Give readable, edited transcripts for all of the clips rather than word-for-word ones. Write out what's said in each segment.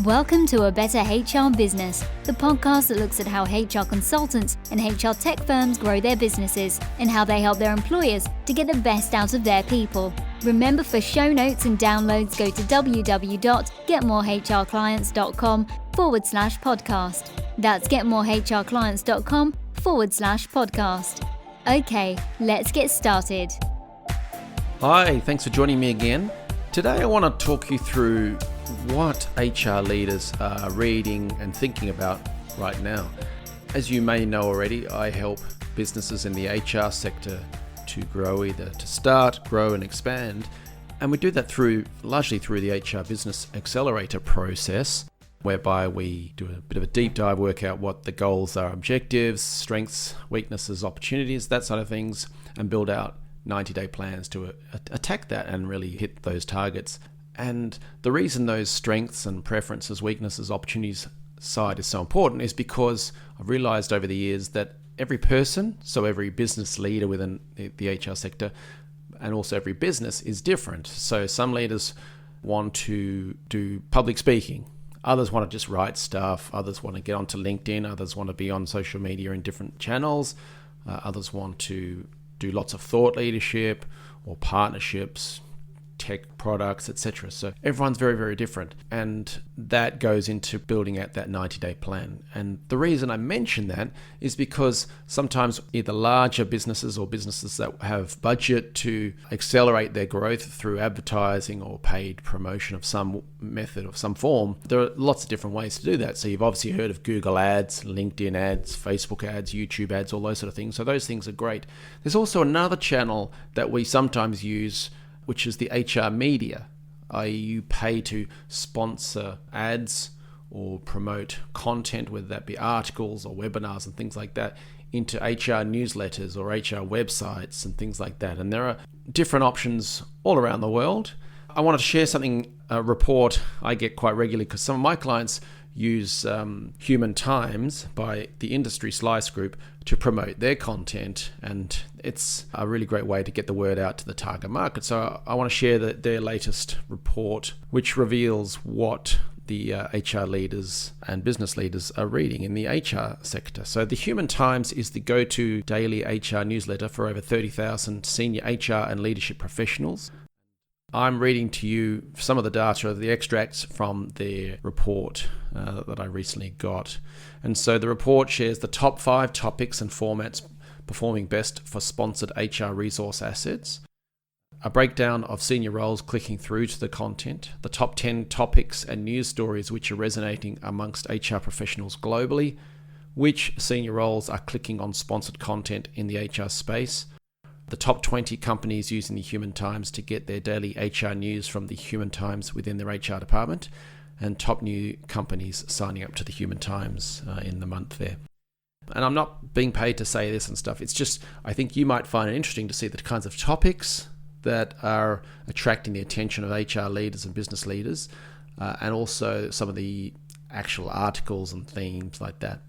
Welcome to A Better HR Business, the podcast that looks at how HR consultants and HR tech firms grow their businesses and how they help their employers to get the best out of their people. Remember, for show notes and downloads, go to www.getmorehrclients.com/podcast. That's getmorehrclients.com/podcast. Okay, let's get started. Hi, thanks for joining me again. Today I want to talk you through what HR leaders are reading and thinking about right now. As you may know already, I help businesses in the HR sector to grow, either to start, grow and expand. And we do that largely through the HR Business Accelerator process, whereby we do a bit of a deep dive, work out what the goals are, objectives, strengths, weaknesses, opportunities, that sort of things, and build out 90-day plans to attack that and really hit those targets. And the reason those strengths and preferences, weaknesses, opportunities side is so important is because I've realized over the years that every person, so every business leader within the HR sector, and also every business is different. So some leaders want to do public speaking. Others want to just write stuff. Others want to get onto LinkedIn. Others want to be on social media in different channels. Others want to do lots of thought leadership or partnerships, tech products, etc. So everyone's very, very different. And that goes into building out that 90-day plan. And the reason I mention that is because sometimes either larger businesses or businesses that have budget to accelerate their growth through advertising or paid promotion of some method, of some form, there are lots of different ways to do that. So you've obviously heard of Google ads, LinkedIn ads, Facebook ads, YouTube ads, all those sort of things. So those things are great. There's also another channel that we sometimes use, which is the HR media, i.e. you pay to sponsor ads or promote content, whether that be articles or webinars and things like that, into HR newsletters or HR websites and things like that. And there are different options all around the world. I wanted to share a report I get quite regularly because some of my clients use Human Times by the Industry Slice Group to promote their content, and it's a really great way to get the word out to the target market. So I want to share their latest report, which reveals what the HR leaders and business leaders are reading in the HR sector. So the Human Times is the go-to daily HR newsletter for over 30,000 senior HR and leadership professionals. I'm reading to you some of the data, the extracts from their report that I recently got. And so the report shares the top 5 topics and formats performing best for sponsored HR resource assets, a breakdown of senior roles clicking through to the content, the top 10 topics and news stories which are resonating amongst HR professionals globally, which senior roles are clicking on sponsored content in the HR space, the top 20 companies using the Human Times to get their daily HR news from the Human Times within their HR department, and top new companies signing up to the Human Times in the month there. And I'm not being paid to say this and stuff. It's just, I think you might find it interesting to see the kinds of topics that are attracting the attention of HR leaders and business leaders, and also some of the actual articles and themes like that.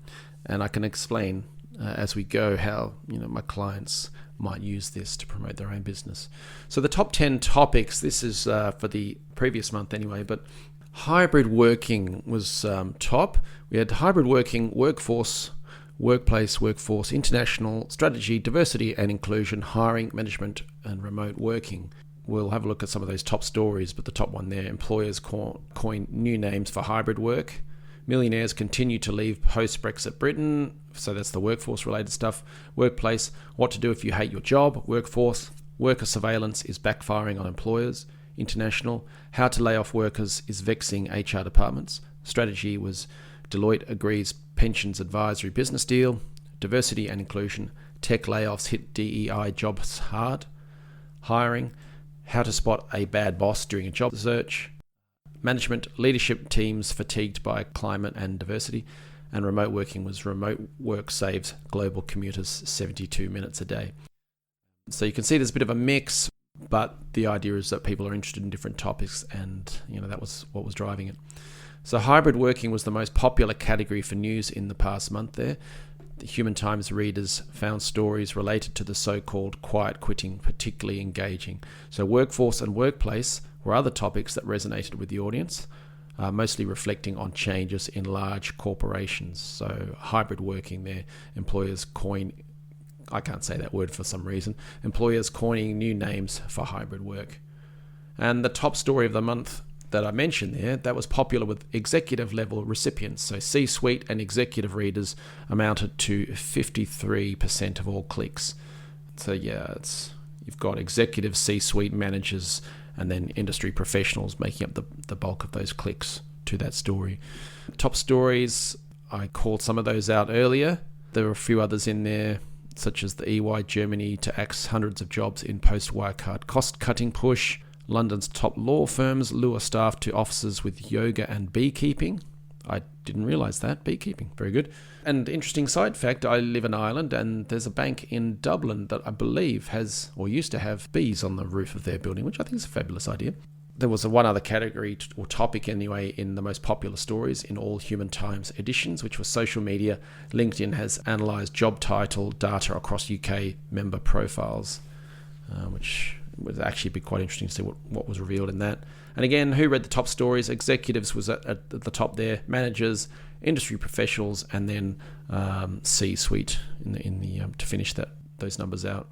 And I can explain as we go how my clients might use this to promote their own business. So the top 10 topics, this is for the previous month anyway, but hybrid working was top. We had hybrid working, workforce, workplace, workforce, international, strategy, diversity and inclusion, hiring, management and remote working. We'll have a look at some of those top stories, but the top one there, employers coin new names for hybrid work. Millionaires continue to leave post-Brexit Britain. So that's the workforce related stuff. Workplace, what to do if you hate your job. Workforce, worker surveillance is backfiring on employers. International, how to lay off workers is vexing HR departments. Strategy was Deloitte agrees pensions advisory business deal. Diversity and inclusion, tech layoffs hit DEI jobs hard. Hiring, how to spot a bad boss during a job search. Management, leadership teams fatigued by climate and diversity, and remote working was remote work saves global commuters 72 minutes a day. So you can see there's a bit of a mix, but the idea is that people are interested in different topics, and that was what was driving it. So hybrid working was the most popular category for news in the past month there. The Human Times readers found stories related to the so-called quiet quitting particularly engaging. So workforce and workplace were other topics that resonated with the audience. mostly reflecting on changes in large corporations. So hybrid working there, employers I can't say that word for some reason, employers coining new names for hybrid work. And the top story of the month that I mentioned there, that was popular with executive level recipients. So C-suite and executive readers amounted to 53% of all clicks. So yeah, you've got executive, C-suite managers, and then industry professionals making up the bulk of those clicks to that story. Top stories, I called some of those out earlier. There were a few others in there, such as the EY Germany to axe hundreds of jobs in post-Wirecard cost-cutting push. London's top law firms lure staff to offices with yoga and beekeeping. I didn't realise that. Beekeeping, very good. And interesting side fact, I live in Ireland and there's a bank in Dublin that I believe has, or used to have, bees on the roof of their building, which I think is a fabulous idea. There was one other category or topic anyway in the most popular stories in all Human Times editions, which was social media. LinkedIn has analysed job title data across UK member profiles, which would actually be quite interesting to see what was revealed in that. And again, who read the top stories? Executives was at the top there, managers, industry professionals, and then C-suite to finish those numbers out.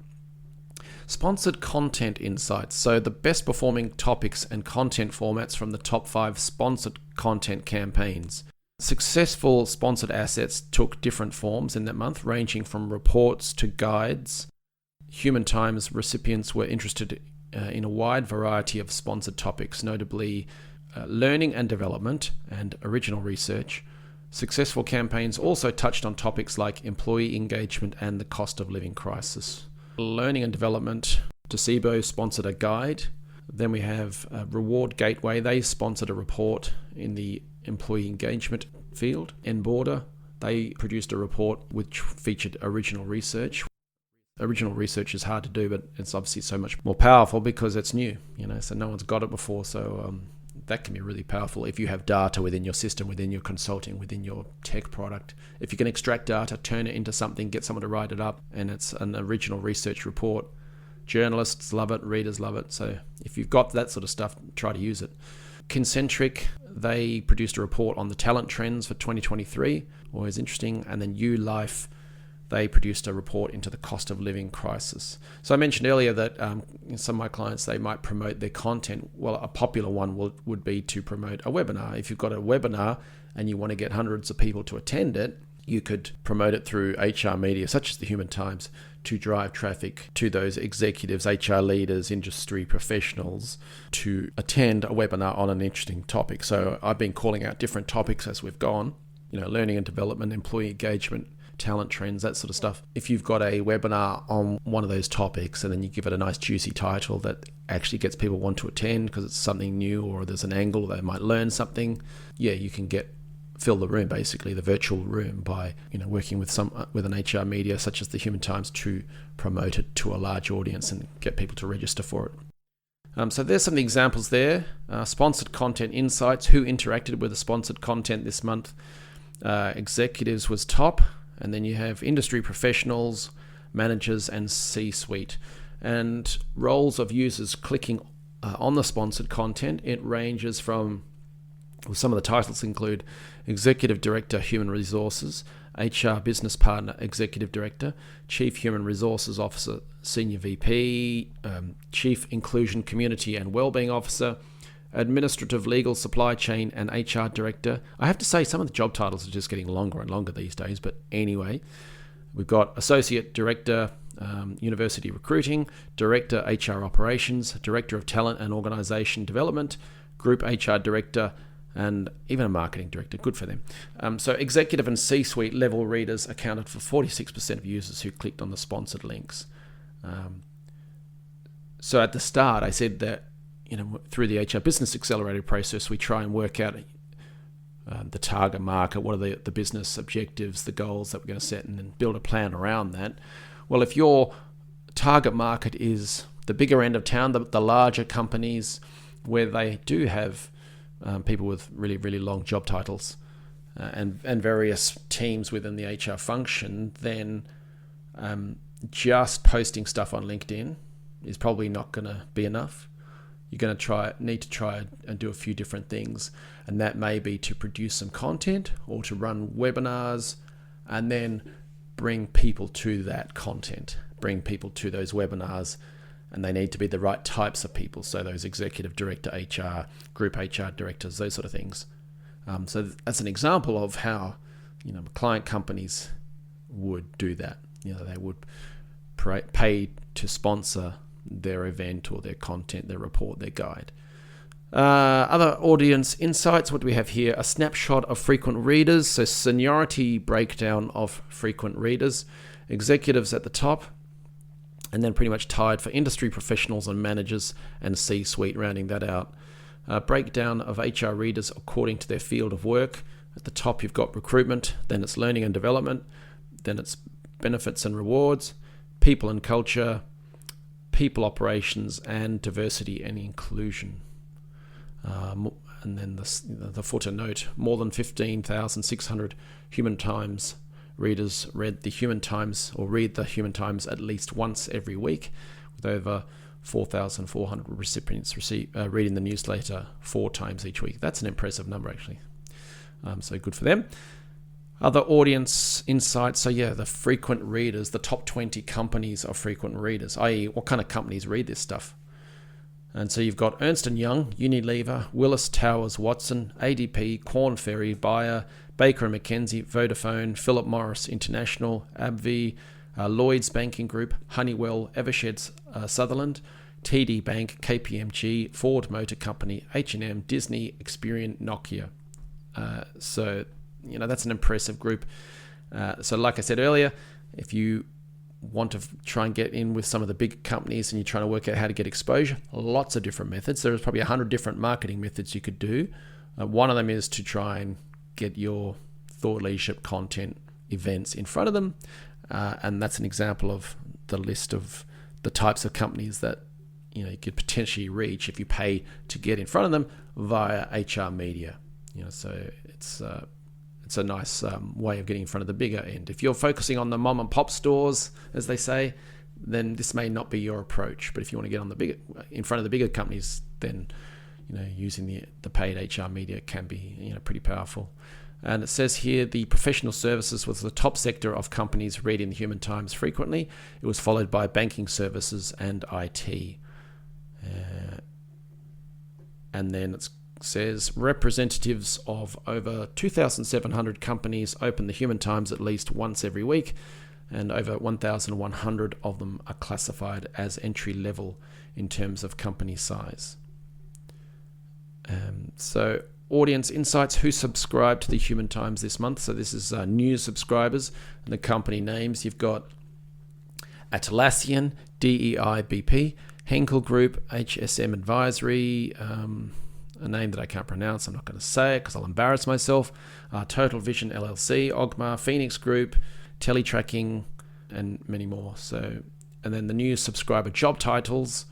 Sponsored content insights. So the best performing topics and content formats from the top 5 sponsored content campaigns. Successful sponsored assets took different forms in that month, ranging from reports to guides. Human Times recipients were interested in a wide variety of sponsored topics, notably learning and development and original research. Successful campaigns also touched on topics like employee engagement and the cost of living crisis. Learning and development, Docebo sponsored a guide. Then we have Reward Gateway. They sponsored a report in the employee engagement field. Enborder, they produced a report which featured original research. Original research is hard to do, but it's obviously so much more powerful because it's new, so no one's got it before. So that can be really powerful if you have data within your system, within your consulting, within your tech product. If you can extract data, turn it into something, get someone to write it up, and it's an original research report. Journalists love it, readers love it. So if you've got that sort of stuff, try to use it. Kincentric, they produced a report on the talent trends for 2023, always interesting. And then ULife, they produced a report into the cost of living crisis. So I mentioned earlier that some of my clients, they might promote their content. Well, a popular one would be to promote a webinar. If you've got a webinar and you want to get hundreds of people to attend it, you could promote it through HR media, such as the Human Times, to drive traffic to those executives, HR leaders, industry professionals to attend a webinar on an interesting topic. So I've been calling out different topics as we've gone, learning and development, employee engagement, talent trends, that sort of stuff. If you've got a webinar on one of those topics and then you give it a nice juicy title that actually gets people want to attend because it's something new or there's an angle they might learn something, you can fill the room, basically the virtual room, by working with an HR media such as the Human Times to promote it to a large audience and get people to register for it. So there's some examples there. Sponsored content insights. Who interacted with the sponsored content this month? Executives was top. And then you have industry professionals, managers, and C-suite. And roles of users clicking on the sponsored content, it ranges from, some of the titles include Executive Director, Human Resources, HR Business Partner, Executive Director, Chief Human Resources Officer, Senior VP, Chief Inclusion, Community and Wellbeing Officer, Administrative, Legal, Supply Chain and HR Director. I have to say some of the job titles are just getting longer and longer these days, but anyway, we've got Associate Director, University Recruiting, Director, HR Operations, Director of Talent and Organisation Development, Group HR Director, and even a Marketing Director. Good for them. So executive and C-suite level readers accounted for 46% of users who clicked on the sponsored links. So at the start, I said that through the HR Business Accelerator process, we try and work out the target market, what are the business objectives, the goals that we're going to set, and then build a plan around that. Well, if your target market is the bigger end of town, the larger companies where they do have people with really, really long job titles and various teams within the HR function, then just posting stuff on LinkedIn is probably not going to be enough. you're going to need to try and do a few different things. And that may be to produce some content or to run webinars and then bring people to that content, bring people to those webinars. And they need to be the right types of people. So those executive director, HR, group HR directors, those sort of things. So that's an example of how, client companies would do that. They would pay to sponsor their event or their content, their report, their guide. Other audience insights, what do we have here? A snapshot of frequent readers, so seniority breakdown of frequent readers, executives at the top, and then pretty much tied for industry professionals and managers and C-suite, rounding that out. Breakdown of HR readers according to their field of work. At the top, you've got recruitment, then it's learning and development, then it's benefits and rewards, people and culture, people operations, and diversity and inclusion. And then the footer note, more than 15,600 Human Times readers read the Human Times at least once every week, with over 4,400 recipients reading the newsletter 4 times each week. That's an impressive number, actually. So good for them. Other audience insights. So the frequent readers, the top 20 companies of frequent readers, i.e. what kind of companies read this stuff. And so you've got Ernst & Young, Unilever, Willis Towers Watson, ADP, Korn Ferry, Bayer, Baker & McKenzie, Vodafone, Philip Morris International, AbbVie, Lloyds Banking Group, Honeywell, Eversheds Sutherland, TD Bank, KPMG, Ford Motor Company, H&M, Disney, Experian, Nokia. So that's an impressive group. So like I said earlier, if you want to try and get in with some of the big companies and you're trying to work out how to get exposure, lots of different methods. There's probably 100 different marketing methods you could do. One of them is to try and get your thought leadership content events in front of them. And that's an example of the list of the types of companies that you could potentially reach if you pay to get in front of them via HR media. So it's a nice way of getting in front of the bigger end. If you're focusing on the mom and pop stores, as they say, then this may not be your approach. But if you want to get in front of the bigger companies, then using the paid HR media can be pretty powerful. And it says here the professional services was the top sector of companies reading the Human Times frequently. It was followed by banking services and IT. And then it says representatives of over 2,700 companies open the Human Times at least once every week, and over 1,100 of them are classified as entry level in terms of company size. So audience insights, who subscribed to the Human Times this month. So this is new subscribers and the company names. You've got Atlassian, DEI BP, Henkel Group, HSM Advisory, a name that I can't pronounce, I'm not going to say it because I'll embarrass myself, Total Vision LLC, Ogma, Phoenix Group, Teletracking, and many more. So, and then the new subscriber job titles: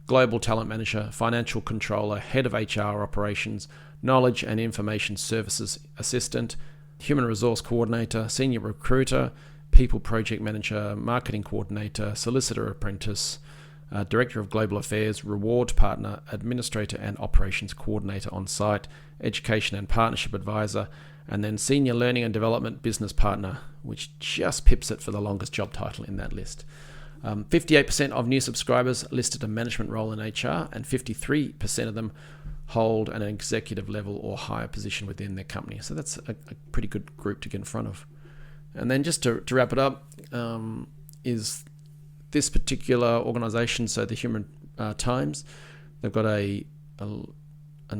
Global Talent Manager, Financial Controller, Head of HR Operations, Knowledge and Information Services Assistant, Human Resource Coordinator, Senior Recruiter, People Project Manager, Marketing Coordinator, Solicitor Apprentice, Director of Global Affairs, Reward Partner, Administrator and Operations Coordinator on Site, Education and Partnership Advisor, and then Senior Learning and Development Business Partner, which just pips it for the longest job title in that list. 58% of new subscribers listed a management role in HR, and 53% of them hold an executive level or higher position within their company. So that's a pretty good group to get in front of. And then just to wrap it up, is this particular organization, so the Human Times, they've got an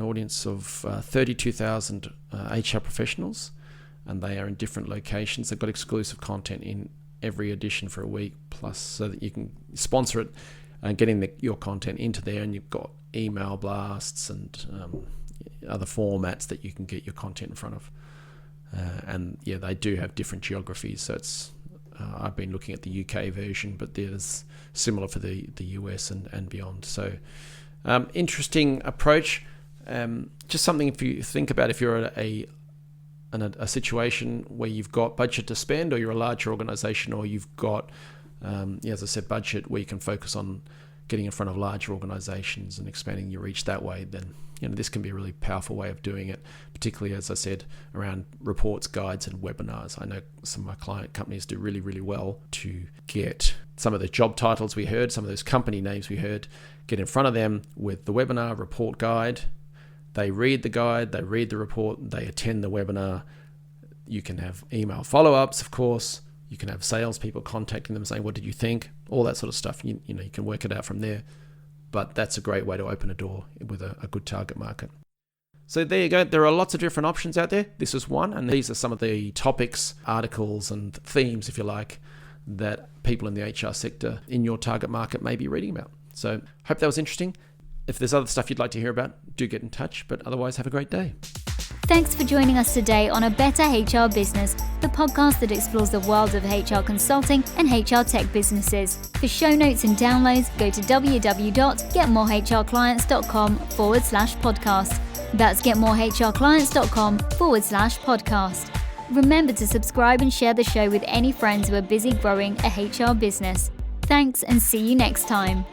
audience of 32,000 HR professionals, and they are in different locations. They've got exclusive content in every edition for a week, plus so that you can sponsor it and getting your content into there, and you've got email blasts and other formats that you can get your content in front of. And yeah, they do have different geographies, so it's I've been looking at the UK version, but there's similar for the US and beyond. So interesting approach. Just something if you think about, if you're at a situation where you've got budget to spend, or you're a larger organization, or you've got, as I said, budget where you can focus on getting in front of larger organizations and expanding your reach that way, then this can be a really powerful way of doing it, particularly, as I said, around reports, guides, and webinars. I know some of my client companies do really, really well to get some of the job titles we heard, some of those company names we heard, get in front of them with the webinar, report, guide. They read the guide, they read the report, they attend the webinar. You can have email follow-ups, of course. You can have salespeople contacting them saying, what did you think? All that sort of stuff. You can work it out from there. But that's a great way to open a door with a good target market. So there you go. There are lots of different options out there. This is one, and these are some of the topics, articles, and themes, if you like, that people in the HR sector in your target market may be reading about. So hope that was interesting. If there's other stuff you'd like to hear about, do get in touch. But otherwise, have a great day. Thanks for joining us today on A Better HR Business, the podcast that explores the world of HR consulting and HR tech businesses. For show notes and downloads, go to www.getmorehrclients.com/podcast. That's getmorehrclients.com/podcast. Remember to subscribe and share the show with any friends who are busy growing a HR business. Thanks, and see you next time.